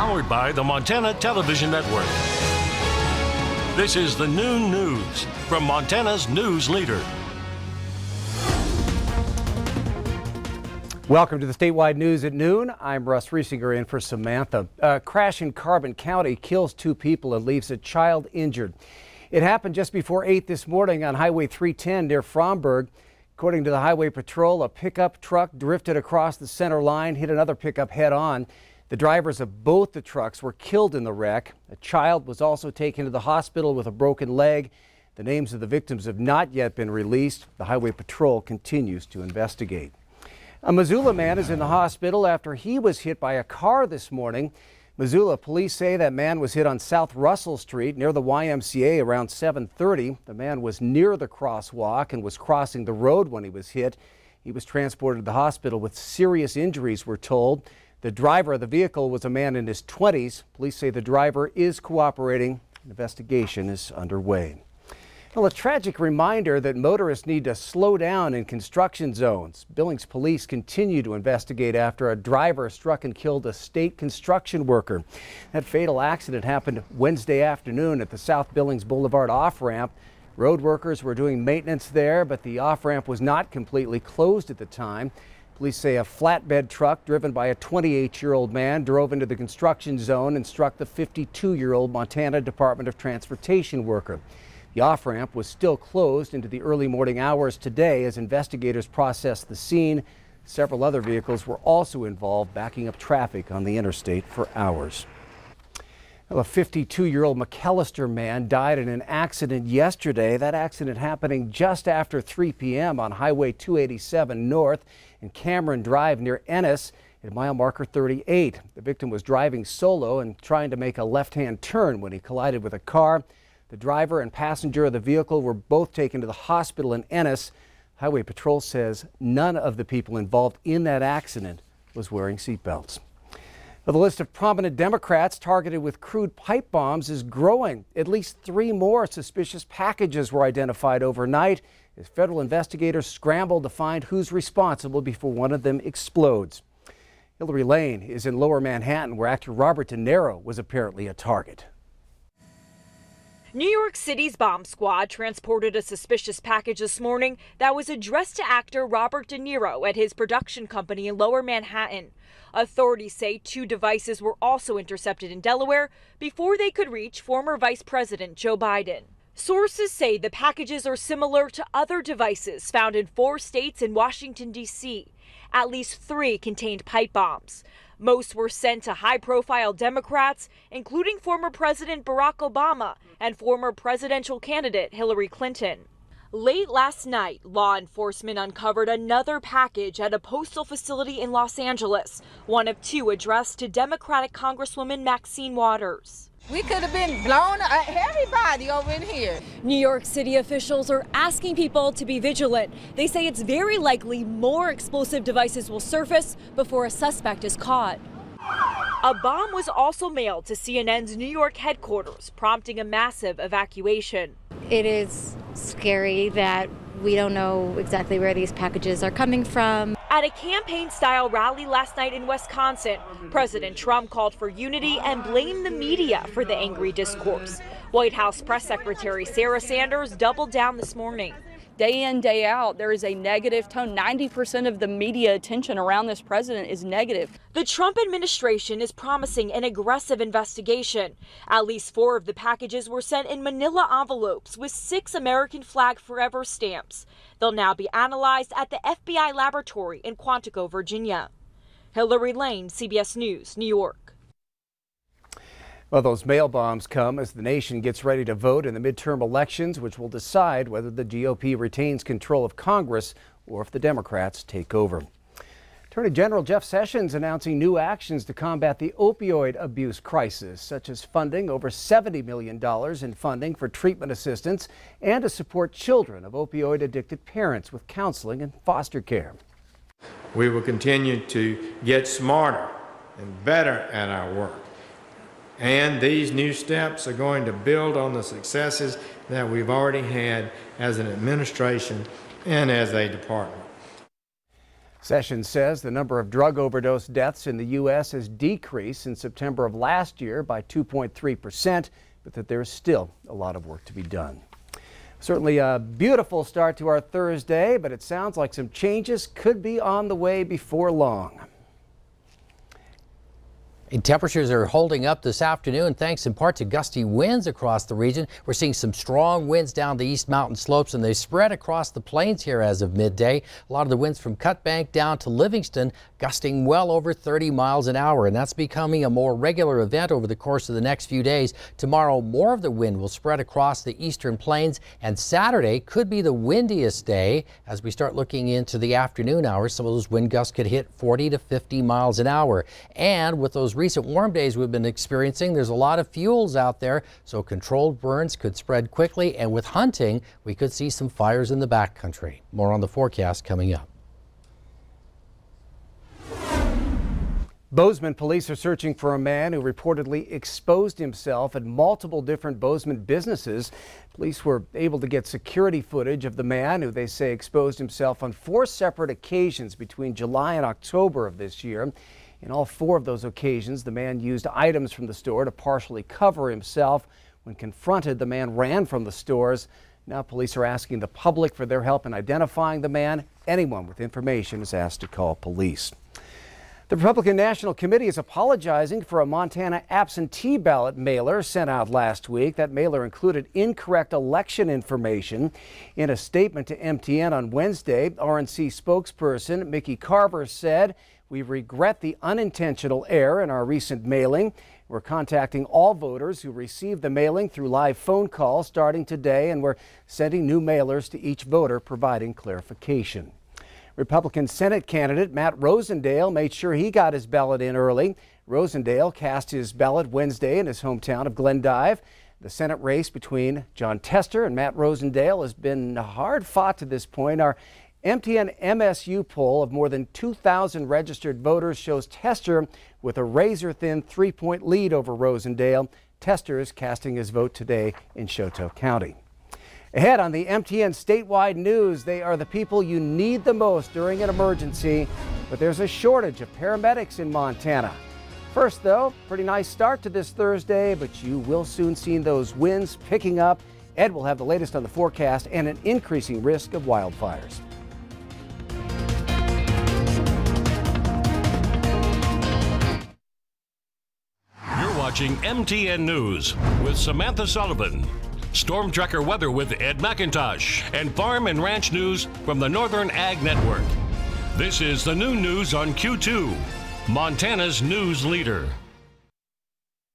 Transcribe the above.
Powered by the Montana Television Network. This is the Noon News from Montana's news leader. Welcome to the Statewide News at noon. I'm Russ Riesinger in for Samantha. A crash in Carbon County kills 2 people and leaves a child injured. It happened just before 8 this morning on Highway 310 near Fromberg. According to the Highway Patrol, a pickup truck drifted across the center line, hit another pickup head on. The drivers of both the trucks were killed in the wreck. A child was also taken to the hospital with a broken leg. The names of the victims have not yet been released. The Highway Patrol continues to investigate. A Missoula man is in the hospital after he was hit by a car this morning. Missoula police say that man was hit on South Russell Street near the YMCA around 7:30. The man was near the crosswalk and was crossing the road when he was hit. He was transported to the hospital with serious injuries, we're told. The driver of the vehicle was a man in his 20s. Police say the driver is cooperating. An investigation is underway. Well, a tragic reminder that motorists need to slow down in construction zones. Billings police continue to investigate after a driver struck and killed a state construction worker. That fatal accident happened Wednesday afternoon at the South Billings Boulevard off-ramp. Road workers were doing maintenance there, but the off-ramp was not completely closed at the time. Police say a flatbed truck driven by a 28-year-old man drove into the construction zone and struck the 52-year-old Montana Department of Transportation worker. The off-ramp was still closed into the early morning hours today as investigators processed the scene. Several other vehicles were also involved, backing up traffic on the interstate for hours. Well, a 52-year-old McAllister man died in an accident yesterday. That accident happening just after 3 p.m. on Highway 287 North and Cameron Drive near Ennis at mile marker 38. The victim was driving solo and trying to make a left-hand turn when he collided with a car. The driver and passenger of the vehicle were both taken to the hospital in Ennis. Highway Patrol says none of the people involved in that accident was wearing seatbelts. Well, the list of prominent Democrats targeted with crude pipe bombs is growing. At least 3 more suspicious packages were identified overnight as federal investigators scramble to find who's responsible before one of them explodes. Hillary Lane is in Lower Manhattan, where actor Robert De Niro was apparently a target. New York City's bomb squad transported a suspicious package this morning that was addressed to actor Robert De Niro at his production company in Lower Manhattan. Authorities say 2 devices were also intercepted in Delaware before they could reach former Vice President Joe Biden. Sources say the packages are similar to other devices found in 4 states and Washington, D.C. At least 3 contained pipe bombs. Most were sent to high-profile Democrats, including former President Barack Obama and former presidential candidate Hillary Clinton. Late last night, law enforcement uncovered another package at a postal facility in Los Angeles, one of 2 addressed to Democratic Congresswoman Maxine Waters. We could have been blown, everybody over in here. New York City officials are asking people to be vigilant. They say it's very likely more explosive devices will surface before a suspect is caught. A bomb was also mailed to CNN's New York headquarters, prompting a massive evacuation. It is scary that we don't know exactly where these packages are coming from. At a campaign-style rally last night in Wisconsin, President Trump called for unity and blamed the media for the angry discourse. White House Press Secretary Sarah Sanders doubled down this morning. Day in, day out, there is a negative tone. 90% of the media attention around this president is negative. The Trump administration is promising an aggressive investigation. At least 4 of the packages were sent in manila envelopes with 6 American flag forever stamps. They'll now be analyzed at the FBI laboratory in Quantico, Virginia. Hillary Lane, CBS News, New York. Well, those mail bombs come as the nation gets ready to vote in the midterm elections, which will decide whether the GOP retains control of Congress or if the Democrats take over. Attorney General Jeff Sessions announcing new actions to combat the opioid abuse crisis, such as funding over $70 million in funding for treatment assistance and to support children of opioid-addicted parents with counseling and foster care. We will continue to get smarter and better at our work. And these new steps are going to build on the successes that we've already had as an administration and as a department. Sessions says the number of drug overdose deaths in the U.S. has decreased since September of last year by 2.3%, but that there is still a lot of work to be done. Certainly a beautiful start to our Thursday, but it sounds like some changes could be on the way before long. Temperatures are holding up this afternoon thanks in part to gusty winds across the region. We're seeing some strong winds down the east mountain slopes, and they spread across the plains here as of midday. A lot of the winds from Cut Bank down to Livingston gusting well over 30 miles an hour, and that's becoming a more regular event over the course of the next few days. Tomorrow, more of the wind will spread across the eastern plains, and Saturday could be the windiest day as we start looking into the afternoon hours. Some of those wind gusts could hit 40 to 50 miles an hour. And with those recent warm days we've been experiencing, there's a lot of fuels out there, so controlled burns could spread quickly, and with hunting, we could see some fires in the backcountry. More on the forecast coming up. Bozeman police are searching for a man who reportedly exposed himself at multiple different Bozeman businesses. Police were able to get security footage of the man who they say exposed himself on 4 separate occasions between July and October of this year. In all 4 of those occasions, the man used items from the store to partially cover himself. When confronted, the man ran from the stores. Now police are asking the public for their help in identifying the man. Anyone with information is asked to call police. The Republican National Committee is apologizing for a Montana absentee ballot mailer sent out last week. That mailer included incorrect election information. In a statement to MTN on Wednesday, RNC spokesperson Mickey Carver said, "We regret the unintentional error in our recent mailing. We're contacting all voters who received the mailing through live phone call starting today, and we're sending new mailers to each voter providing clarification." Republican Senate candidate Matt Rosendale made sure he got his ballot in early. Rosendale cast his ballot Wednesday in his hometown of Glendive. The Senate race between John Tester and Matt Rosendale has been hard fought to this point. Our MTN MSU poll of more than 2,000 registered voters shows Tester with a razor-thin 3-point lead over Rosendale. Tester is casting his vote today in Choteau County. Ahead on the MTN Statewide News, they are the people you need the most during an emergency, but there's a shortage of paramedics in Montana. First, though, pretty nice start to this Thursday, but you will soon see those winds picking up. Ed will have the latest on the forecast and an increasing risk of wildfires. You're watching MTN News with Samantha Sullivan. Storm Tracker weather with Ed McIntosh, and farm and ranch news from the Northern Ag Network. This is the noon news on Q2, Montana's news leader.